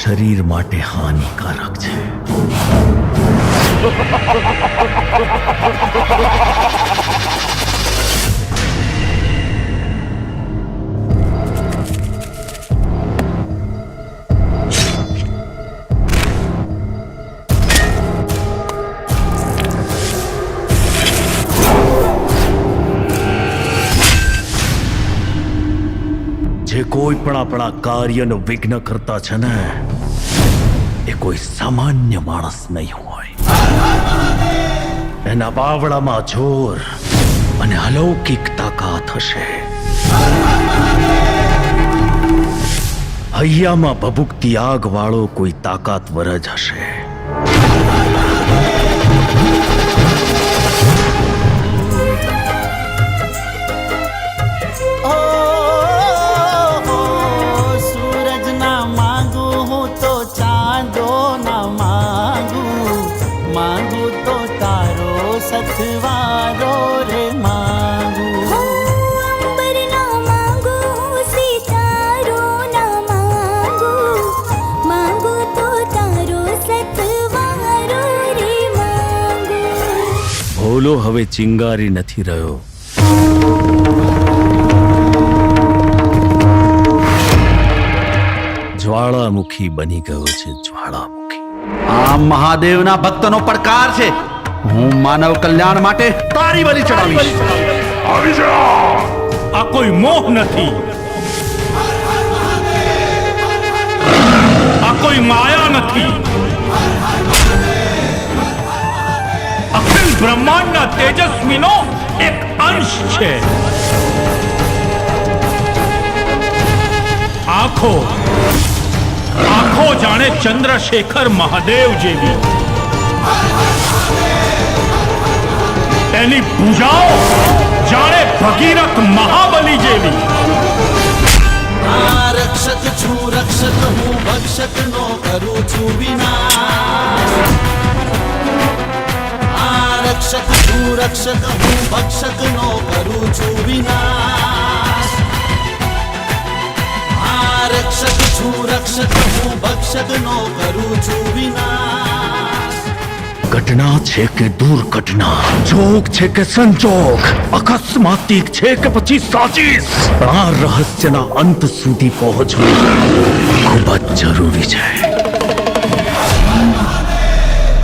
શરીર માટે હાનિકારક છે. જે કોઈ પણ આપણા કાર્યનો વિઘ્ન કરતા છે ને, એ કોઈ સામાન્ય માણસ નહીં હોય. એના બાવળામાં જોર અને અલૌકિક તાકાત હશે. હૈયામાં ભભૂકતી આગ વાળો કોઈ તાકાતવર જ હશે. સથવારો રે માંગુ અંબર ના માંગુ સિતારો ના માંગુ માંગુ તો તારો સથવારો રે માંગુ. ભોલો હવે ચિંગારી નથી રહ્યો. જ્વાળામુખી બની ગયો છે. જ્વાળામુખી આ મહાદેવના ભક્તનો પડકાર છે. હું માનવ કલ્યાણ માટે તારી બલિ ચડાવીશ. આ કોઈ મોહ નથી, આ કોઈ માયા નથી. અખિલ બ્રહ્માંડના તેજસ્વીનો એક અંશ છે. આંખો જાણે ચંદ્રશેખર મહાદેવ જેવી, તેની પૂજાઓ જાણે ભગીરથ મહાબલી જેવી. આ રક્ષક છું રક્ષક હું ભક્ષક નો કરું છું વિનાશ. આ રક્ષક છું રક્ષક હું ભક્ષક નો કરું છું વિનાશ. આ રક્ષક છું રક્ષક હું ભક્ષક નો કરું છું વિનાશ. ઘટના છે કે દુર્ઘટના, જોગ છે કે સંજોગ, અકસ્માતિક છે કે પછી સાચીસ, આ રહસ્યના અંત સુધી પહોંચવું ખૂબ જ જરૂરી છે.